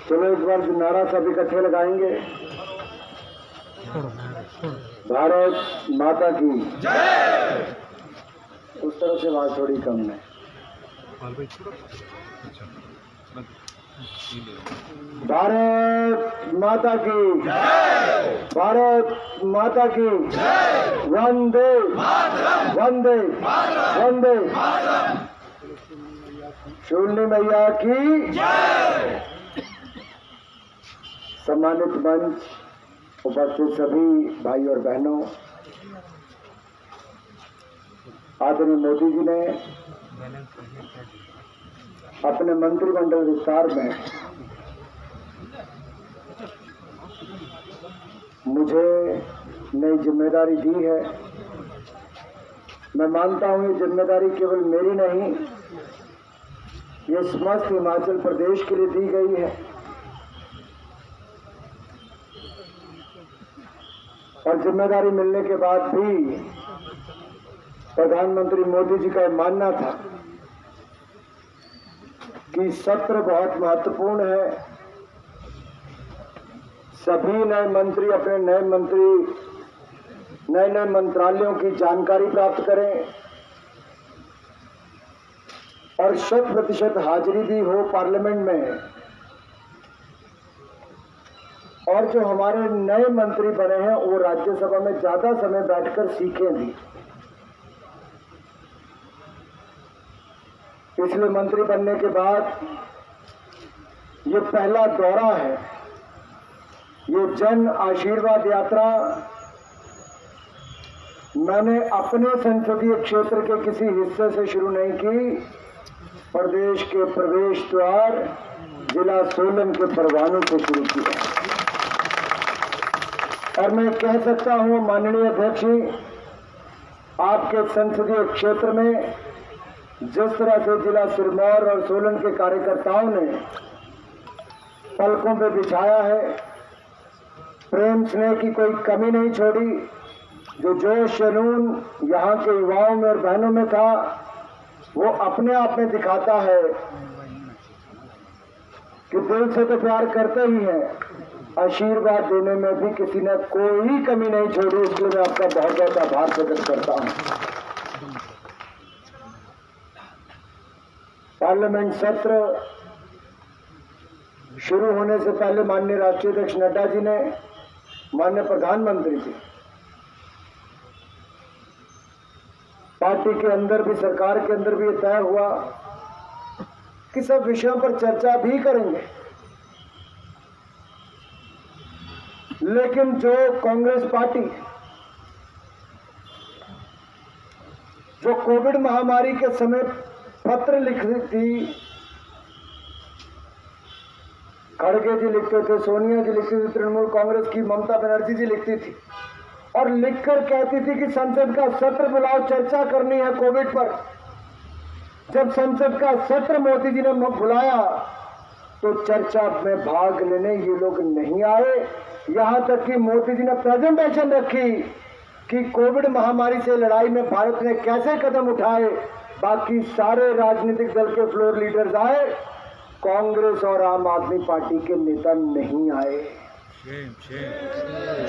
चलो एक बार नारा सब इकट्ठे लगाएंगे। भारत माता की जय। उस तरह से आवाज थोड़ी कम है। भारत माता की जय। भारत माता की जय। वंदे वंदे वंदे। शून्य मैया की जय। सम्मानित मंच, उपस्थित सभी भाई और बहनों, आदरणीय मोदी जी ने अपने मंत्रिमंडल विस्तार में मुझे नई जिम्मेदारी दी है। मैं मानता हूं ये जिम्मेदारी केवल मेरी नहीं, ये समस्त हिमाचल प्रदेश के लिए दी गई है। और जिम्मेदारी मिलने के बाद भी प्रधानमंत्री मोदी जी का यह मानना था कि सत्र बहुत महत्वपूर्ण है। सभी नए मंत्री अपने नए मंत्रालयों की जानकारी प्राप्त करें और 100% हाजिरी भी हो पार्लियामेंट में। और जो हमारे नए मंत्री बने हैं वो राज्यसभा में ज्यादा समय बैठकर सीखें भी। इसलिए मंत्री बनने के बाद ये पहला दौरा है। ये जन आशीर्वाद यात्रा मैंने अपने संसदीय क्षेत्र के किसी हिस्से से शुरू नहीं की। प्रदेश के प्रवेश द्वार जिला सोलन के परवाणू से शुरू किया। और मैं कह सकता हूं माननीय अध्यक्ष जी, आपके संसदीय क्षेत्र में जिस तरह से जिला सिरमौर और सोलन के कार्यकर्ताओं ने पलकों पे बिछाया है, प्रेम स्नेह की कोई कमी नहीं छोड़ी। जो जोश जुनून यहाँ के युवाओं में और बहनों में था वो अपने आप में दिखाता है कि दिल से तो प्यार करते ही हैं, आशीर्वाद देने में भी किसी ने कोई कमी नहीं छोड़ी। इसलिए मैं आपका बहुत बहुत आभार प्रकट करता हूं। पार्लियामेंट सत्र शुरू होने से पहले माननीय राष्ट्रीय अध्यक्ष नड्डा जी ने, माननीय प्रधानमंत्री जी, पार्टी के अंदर भी, सरकार के अंदर भी ये तय हुआ कि सब विषयों पर चर्चा भी करेंगे। लेकिन जो कांग्रेस पार्टी जो कोविड महामारी के समय पत्र लिख रही थी, खड़गे जी लिखते थे, सोनिया जी लिखती थी, तृणमूल कांग्रेस की ममता बनर्जी जी लिखती थी और लिखकर कहती थी कि संसद का सत्र बुलाओ, चर्चा करनी है कोविड पर। जब संसद का सत्र मोदी जी ने बुलाया तो चर्चा में भाग लेने ये लोग नहीं आए। यहां तक कि मोदी जी ने प्रेजेंटेशन रखी कि कोविड महामारी से लड़ाई में भारत ने कैसे कदम उठाए। बाकी सारे राजनीतिक दल के फ्लोर लीडर्स आए, कांग्रेस और आम आदमी पार्टी के नेता नहीं आए।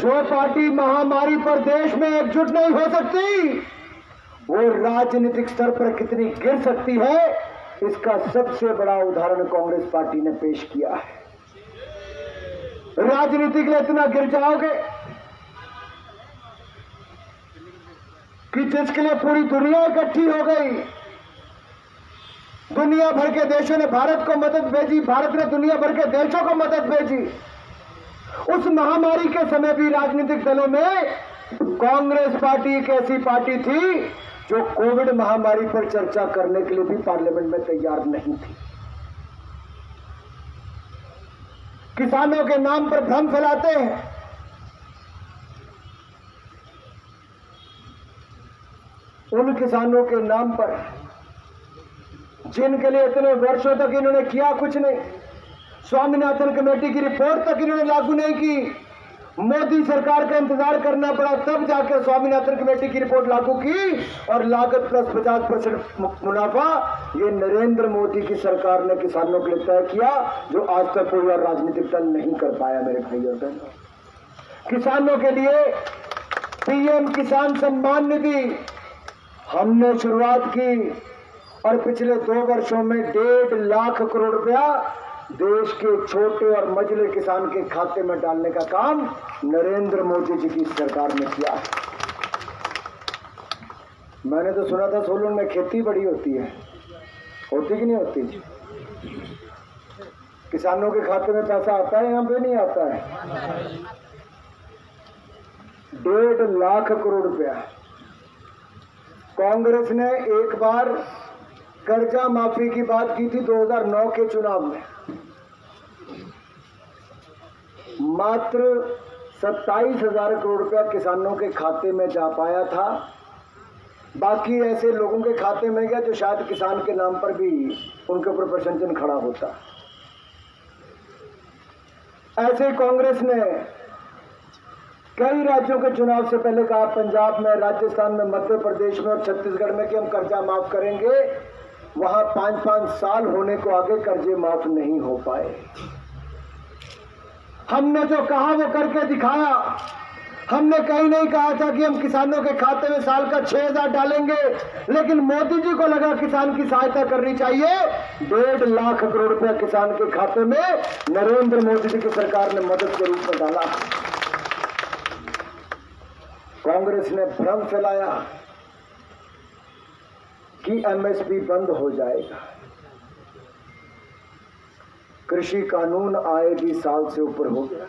जो पार्टी महामारी पर देश में एकजुट नहीं हो सकती वो राजनीतिक स्तर पर कितनी गिर सकती है, इसका सबसे बड़ा उदाहरण कांग्रेस पार्टी ने पेश किया है। राजनीति के लिए इतना गिर जाओगे कि जिसके लिए पूरी दुनिया इकट्ठी हो गई। दुनिया भर के देशों ने भारत को मदद भेजी, भारत ने दुनिया भर के देशों को मदद भेजी। उस महामारी के समय भी राजनीतिक दलों में कांग्रेस पार्टी एक ऐसी पार्टी थी जो कोविड महामारी पर चर्चा करने के लिए भी पार्लियामेंट में तैयार नहीं थी। किसानों के नाम पर भ्रम फैलाते हैं। उन किसानों के नाम पर जिनके लिए इतने वर्षों तक इन्होंने किया कुछ नहीं, स्वामीनाथन कमेटी की रिपोर्ट तक इन्होंने लागू नहीं की, मोदी सरकार का इंतजार करना पड़ा, तब जाकर स्वामीनाथन कमेटी की रिपोर्ट लागू की और लागत प्लस 50% मुनाफा ये नरेंद्र मोदी की सरकार ने किसानों के लिए तय किया, जो आज तक कोई और राजनीतिक दल नहीं कर पाया। मेरे भाई और बहनों, किसानों के लिए पीएम किसान सम्मान निधि हमने शुरुआत की और पिछले 2 वर्षों में 1.5 लाख करोड़ रुपया देश के छोटे और मझले किसान के खाते में डालने का काम नरेंद्र मोदी जी की सरकार ने किया है। मैंने तो सुना था सोलन में खेती बड़ी होती है, होती कि नहीं होती? किसानों के खाते में पैसा आता है, यहां पे नहीं आता है। 1.5 लाख करोड़ रुपया कांग्रेस ने एक बार कर्जा माफी की बात की थी 2009 के चुनाव में, मात्र 27,000 करोड़ रुपया किसानों के खाते में जा पाया था। बाकी ऐसे लोगों के खाते में गया जो शायद किसान के नाम पर भी उनके ऊपर प्रशंसन खड़ा होता। ऐसे कांग्रेस ने कई राज्यों के चुनाव से पहले कहा, पंजाब में, राजस्थान में, मध्य प्रदेश में और छत्तीसगढ़ में, कि हम कर्जा माफ करेंगे। वहां 5-5 साल होने को आगे कर्जे माफ नहीं हो पाए। हमने जो कहा वो करके दिखाया। हमने कहीं नहीं कहा था कि हम किसानों के खाते में साल का 6,000 डालेंगे, लेकिन मोदी जी को लगा किसान की सहायता करनी चाहिए। 1.5 लाख करोड़ रुपया किसान के खाते में नरेंद्र मोदी जी की सरकार ने मदद के रूप में डाला। कांग्रेस ने भ्रम फैलाया कि एमएसपी बंद हो जाएगा। कृषि कानून आए भी साल से ऊपर हो गया,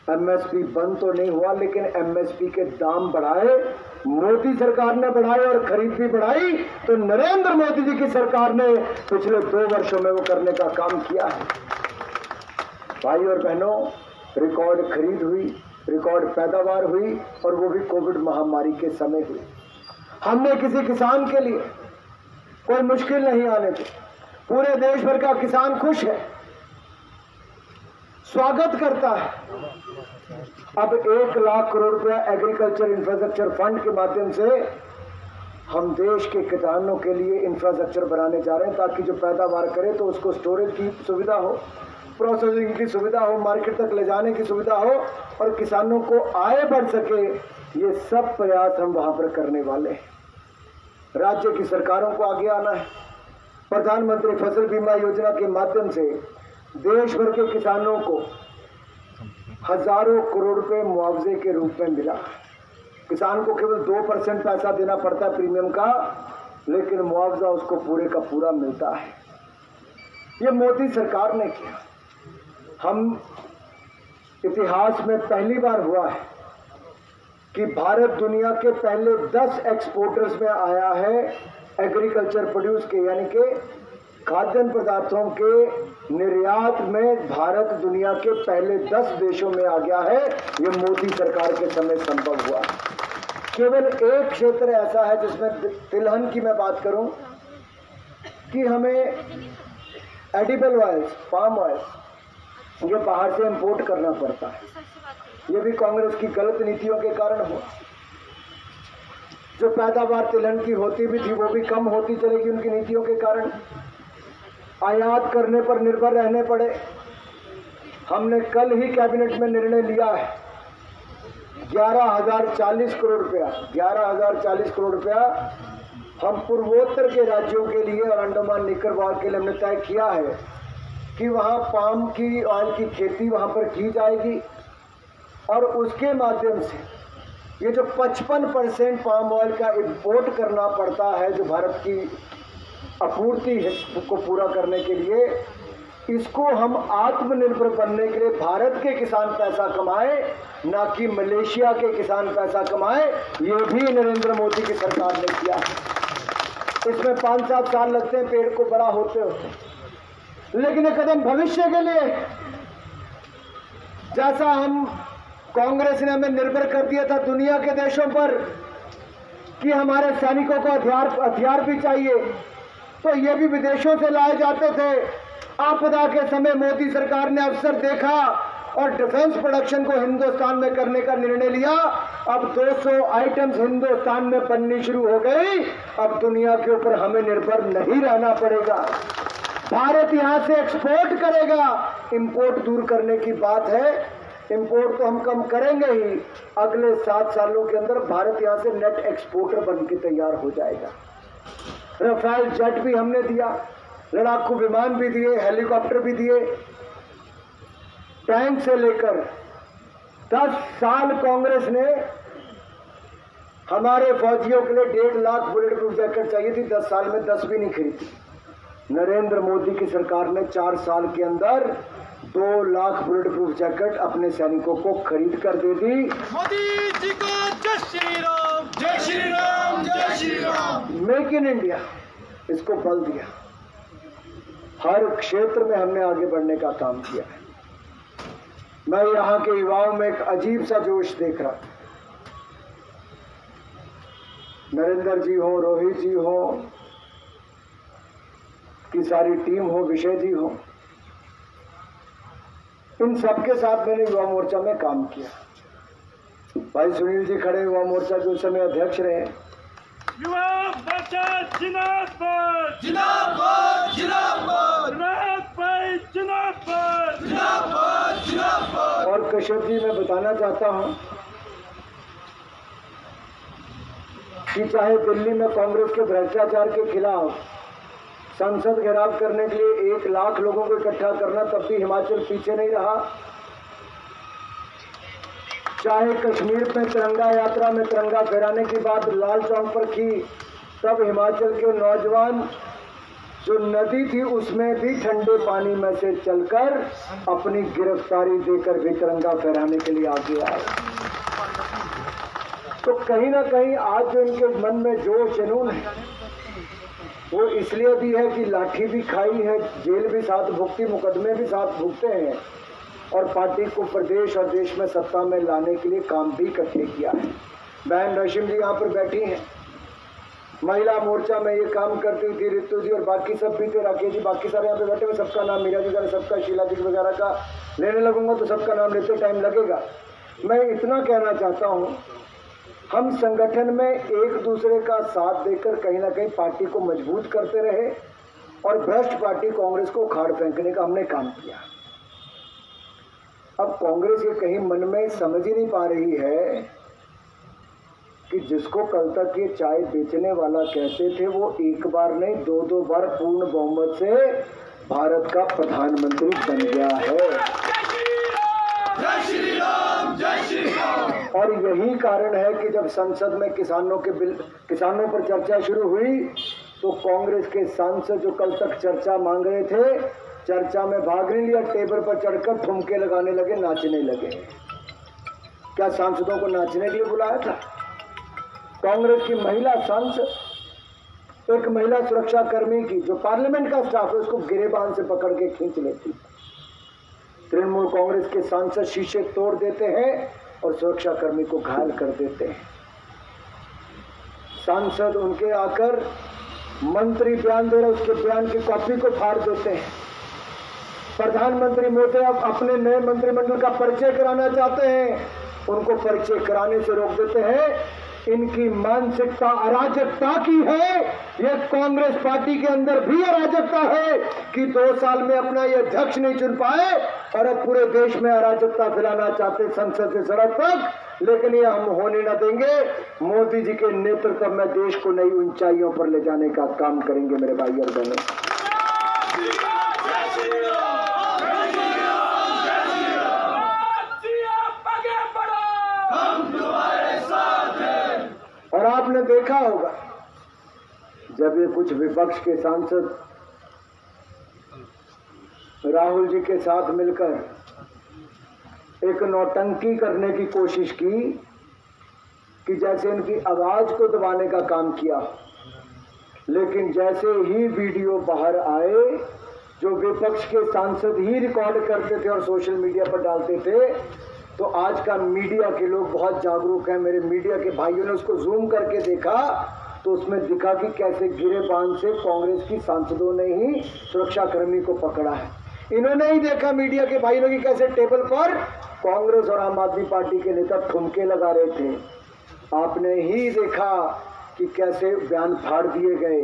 एमएसपी बंद तो नहीं हुआ, लेकिन एमएसपी के दाम बढ़ाए मोदी सरकार ने, बढ़ाए और खरीद भी बढ़ाई तो नरेंद्र मोदी जी की सरकार ने पिछले 2 वर्षों में वो करने का काम किया है। भाई और बहनों, रिकॉर्ड खरीद हुई, रिकॉर्ड पैदावार हुई और वो भी कोविड महामारी के समय हुई। हमने किसी किसान के लिए कोई मुश्किल नहीं आने दी। पूरे देश भर का किसान खुश है, स्वागत करता है। अब 1 लाख करोड़ रुपया एग्रीकल्चर इंफ्रास्ट्रक्चर फंड के माध्यम से हम देश के किसानों के लिए इंफ्रास्ट्रक्चर बनाने जा रहे हैं, ताकि जो पैदावार करे तो उसको स्टोरेज की सुविधा हो, प्रोसेसिंग की सुविधा हो, मार्केट तक ले जाने की सुविधा हो और किसानों को आय बढ़ सके। ये सब प्रयास हम वहां पर करने वाले हैं। राज्य की सरकारों को आगे आना है। प्रधानमंत्री फसल बीमा योजना के माध्यम से देश भर के किसानों को हजारों करोड़ रुपए मुआवजे के रूप में मिला। किसान को केवल 2% पैसा देना पड़ता है प्रीमियम का, लेकिन मुआवजा उसको पूरे का पूरा मिलता है। ये मोदी सरकार ने किया। हम इतिहास में पहली बार हुआ है कि भारत दुनिया के पहले 10 एक्सपोर्टर्स में आया है एग्रीकल्चर प्रोड्यूस के, यानी कि खाद्यान्न पदार्थों के निर्यात में भारत दुनिया के पहले 10 देशों में आ गया है। ये मोदी सरकार के समय संभव हुआ। केवल एक क्षेत्र ऐसा है जिसमें तिलहन की मैं बात करूं कि हमें एडिबल ऑयल्स, पाम ऑयल, ये बाहर से इंपोर्ट करना पड़ता है। ये भी कांग्रेस की गलत नीतियों के कारण हुआ। जो पैदावार तिलहन की होती भी थी वो भी कम होती चलेगी उनकी नीतियों के कारण। आयात करने पर निर्भर रहने पड़े। हमने कल ही कैबिनेट में निर्णय लिया है 11,040 करोड़ रुपया, 11,040 करोड़ रुपया हम पूर्वोत्तर के राज्यों के लिए और अंडमान निकोबार के लिए हमने तय किया है कि वहाँ पाम की ऑयल की खेती वहाँ पर की जाएगी और उसके माध्यम से ये जो 55% पाम ऑयल का इंपोर्ट करना पड़ता है, जो भारत की आपूर्ति को पूरा करने के लिए, इसको हम आत्मनिर्भर बनने के लिए भारत के किसान पैसा कमाए, ना कि मलेशिया के किसान पैसा कमाए। ये भी नरेंद्र मोदी की सरकार ने किया है। इसमें 5-7 साल लगते हैं पेड़ को बड़ा होते होते, लेकिन ये कदम भविष्य के लिए। जैसा हम कांग्रेस ने हमें निर्भर कर दिया था दुनिया के देशों पर कि हमारे सैनिकों को हथियार भी चाहिए, तो ये भी विदेशों से लाए जाते थे। आपदा के समय मोदी सरकार ने अवसर देखा और डिफेंस प्रोडक्शन को हिंदुस्तान में करने का निर्णय लिया। अब 200 आइटम्स हिंदुस्तान में बननी शुरू हो गई। अब दुनिया के ऊपर हमें निर्भर नहीं रहना पड़ेगा। भारत यहां से एक्सपोर्ट करेगा, इंपोर्ट दूर करने की बात है। इंपोर्ट तो हम कम करेंगे ही, अगले 7 सालों के अंदर भारत यहां से नेट एक्सपोर्टर बन के तैयार हो जाएगा। राफेल जेट भी हमने दिया, लड़ाकू विमान भी दिए, हेलीकॉप्टर भी दिए। टैंक से लेकर 10 साल कांग्रेस ने हमारे फौजियों के लिए 1.5 लाख बुलेट प्रूफ जैकेट चाहिए थी, 10 साल में 10 भी नहीं खरीदी। नरेंद्र मोदी की सरकार ने 4 साल के अंदर 2 लाख बुलेट प्रूफ जैकेट अपने सैनिकों को खरीद कर दे दी। मोदी जी को जय श्री राम, जय श्री राम, जय Shri Ram. Make in India, इसको बल दिया। हर क्षेत्र में हमने आगे बढ़ने का काम किया है। मैं यहाँ के युवाओं में एक अजीब सा जोश देख रहा था। नरेंद्र जी हो, रोहित जी हो, की सारी टीम हो, विषय जी हो, इन सबके साथ मैंने युवा मोर्चा में काम किया। भाई सुनील जी खड़े, युवा मोर्चा के उस समय अध्यक्ष रहे। युवा मोर्चा जिंदाबाद, जिंदाबाद, जिंदाबाद, जिंदाबाद, जिंदाबाद, जिंदाबाद। और कश्यप जी, मैं बताना चाहता हूं कि चाहे दिल्ली में कांग्रेस के भ्रष्टाचार के खिलाफ संसद घेराव करने के लिए 1 लाख लोगों को इकट्ठा करना, तब भी हिमाचल पीछे नहीं रहा। चाहे कश्मीर में तिरंगा यात्रा में तिरंगा फहराने की बात लाल चौक पर की, तब हिमाचल के नौजवान जो नदी थी उसमें भी ठंडे पानी में से चलकर अपनी गिरफ्तारी देकर भी तिरंगा फहराने के लिए आगे आए। तो कहीं ना कहीं आज जो इनके मन में जोश जुनून है, वो इसलिए भी है कि लाठी भी खाई है, जेल भी साथ भुगती, मुकदमे भी साथ भुगते हैं, और पार्टी को प्रदेश और देश में सत्ता में लाने के लिए काम भी इकट्ठे किया है। बहन रशीम जी यहाँ पर बैठी हैं। महिला मोर्चा में ये काम करती थी, रितु जी और बाकी सब भी थे, राकेश जी, बाकी सारे यहाँ पे बैठे हुए। सबका नाम, मीरा जी का, सबका, शीला जी वगैरह का लेने लगूंगा तो सबका नाम लेते टाइम लगेगा। मैं इतना कहना चाहता हूँ, हम संगठन में एक दूसरे का साथ देकर कहीं ना कहीं पार्टी को मजबूत करते रहे, और भ्रष्ट पार्टी कांग्रेस को उखाड़ फेंकने का हमने काम किया। अब कांग्रेस ये कहीं मन में समझ ही नहीं पा रही है कि जिसको कल तक ये चाय बेचने वाला कहते थे, वो एक बार नहीं 2-2 बार पूर्ण बहुमत से भारत का प्रधानमंत्री बन गया है। जय श्री राम, जय श्री राम। और यही कारण है कि जब संसद में किसानों पर चर्चा शुरू हुई, तो कांग्रेस के सांसद जो कल तक चर्चा मांग रहे थे, चर्चा में भाग नहीं लिया, टेबल पर चढ़कर ठुमके लगाने लगे, नाचने लगे। क्या सांसदों को नाचने के लिए बुलाया था? कांग्रेस की महिला सांसद, एक महिला सुरक्षा कर्मी की, जो पार्लियामेंट का स्टाफ है, उसको गिरेबान से पकड़ के खींच लेती। तृणमूल कांग्रेस के सांसद शीशे तोड़ देते हैं और सुरक्षा कर्मी को घायल कर देते हैं। सांसद उनके आकर मंत्री बयान दे रहे, उसके बयान की कॉपी को फाड़ देते हैं। प्रधानमंत्री मोदी अब अपने नए मंत्रिमंडल का परिचय कराना चाहते हैं, उनको परिचय कराने से रोक देते हैं। इनकी मानसिकता अराजकता की है। यह कांग्रेस पार्टी के अंदर भी अराजकता है कि 2 साल में अपना ये अध्यक्ष नहीं चुन पाए, और अब पूरे देश में अराजकता फैलाना चाहते संसद से सड़क तक। लेकिन ये हम होने न देंगे। मोदी जी के नेतृत्व में देश को नई ऊंचाइयों पर ले जाने का काम करेंगे मेरे भाई और बहनों। और आपने देखा होगा, जब ये कुछ विपक्ष के सांसद राहुल जी के साथ मिलकर एक नौटंकी करने की कोशिश की कि जैसे इनकी आवाज को दबाने का काम किया, लेकिन जैसे ही वीडियो बाहर आए, जो विपक्ष के सांसद ही रिकॉर्ड करते थे और सोशल मीडिया पर डालते थे, तो आज का मीडिया के लोग बहुत जागरूक हैं। मेरे मीडिया के भाइयों ने उसको जूम करके देखा, तो उसमें दिखा कि कैसे गिरेबान से कांग्रेस की सांसदों ने ही सुरक्षा कर्मी को पकड़ा है। इन्होंने ही देखा मीडिया के भाइयों की कैसे टेबल पर कांग्रेस और आम आदमी पार्टी के नेता ठुमके लगा रहे थे। आपने ही देखा कि कैसे बयान फाड़ दिए गए।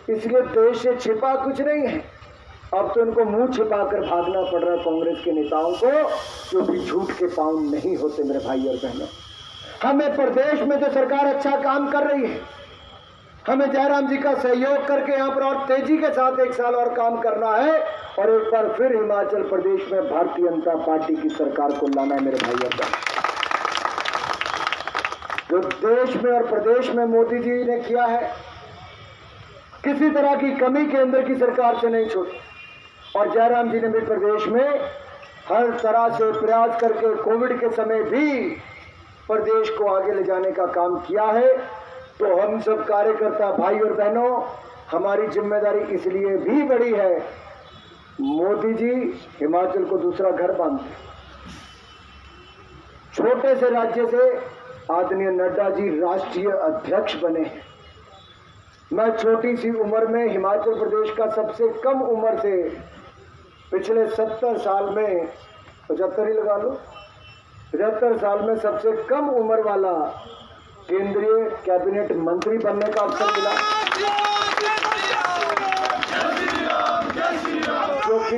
इसलिए देश से छिपा कुछ नहीं है। अब तो इनको मुंह छिपाकर भागना पड़ रहा है कांग्रेस के नेताओं को, जो भी झूठ के पांव नहीं होते मेरे भाई और बहनों। हमें प्रदेश में जो सरकार अच्छा काम कर रही है, हमें जयराम जी का सहयोग करके यहाँ पर और तेजी के साथ 1 साल और काम करना है और एक बार फिर हिमाचल प्रदेश में भारतीय जनता पार्टी की सरकार को लाना है मेरे भाई और बहनों। जो देश में और प्रदेश में मोदी जी ने किया है, किसी तरह की कमी केंद्र की सरकार से नहीं छूटी और जयराम जी ने भी प्रदेश में हर तरह से प्रयास करके कोविड के समय भी प्रदेश को आगे ले जाने का काम किया है। तो हम सब कार्यकर्ता भाई और बहनों, हमारी जिम्मेदारी इसलिए भी बड़ी है, मोदी जी हिमाचल को दूसरा घर बांधते। छोटे से राज्य से आदरणीय नड्डा जी राष्ट्रीय अध्यक्ष बने हैं। मैं छोटी सी उम्र में हिमाचल प्रदेश का सबसे कम उम्र से पिछले 70 साल में 75 ही लगा लो, 75 साल में सबसे कम उम्र वाला केंद्रीय कैबिनेट मंत्री बनने का अवसर मिला, क्योंकि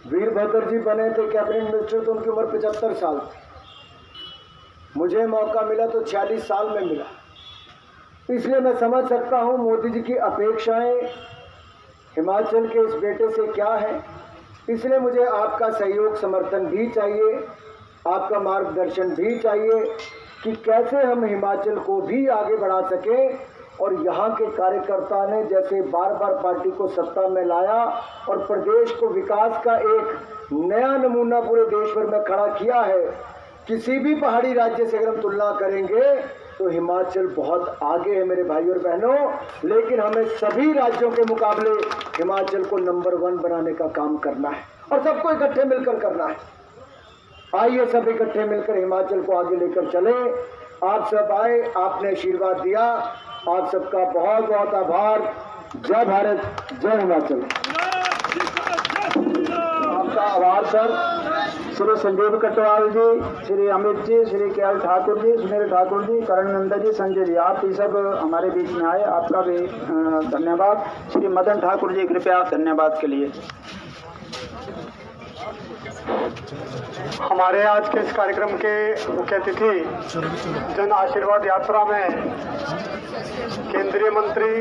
वीरभद्र जी बने थे कैबिनेट मिनिस्टर तो उनकी उम्र 75 साल थी। मुझे मौका मिला तो 46 साल में मिला। इसलिए मैं समझ सकता हूं मोदी जी की अपेक्षाएं हिमाचल के इस बेटे से क्या है। इसलिए मुझे आपका सहयोग समर्थन भी चाहिए, आपका मार्गदर्शन भी चाहिए कि कैसे हम हिमाचल को भी आगे बढ़ा सकें। और यहाँ के कार्यकर्ता ने जैसे बार बार पार्टी को सत्ता में लाया और प्रदेश को विकास का एक नया नमूना पूरे देश भर में खड़ा किया है। किसी भी पहाड़ी राज्य से अगर हम तुलना करेंगे तो हिमाचल बहुत आगे है मेरे भाई और बहनों, लेकिन हमें सभी राज्यों के मुकाबले हिमाचल को नंबर 1 बनाने का काम करना है और सबको इकट्ठे मिलकर करना है। आइए सब इकट्ठे मिलकर हिमाचल को आगे लेकर चले। आप सब आए, आपने आशीर्वाद दिया, आप सबका बहुत बहुत आभार। जय भारत, जय हिमाचल। आपका आभार सर। श्री संजीव कटवाल जी, श्री अमित जी, श्री केएल ठाकुर जी, सुनील ठाकुर जी, करण नंदा जी, संजय जी, आप ये सब हमारे बीच में आए, आपका भी धन्यवाद। श्री मदन ठाकुर जी, कृपया धन्यवाद के लिए। हमारे आज के इस कार्यक्रम के मुख्य अतिथि जन आशीर्वाद यात्रा में केंद्रीय मंत्री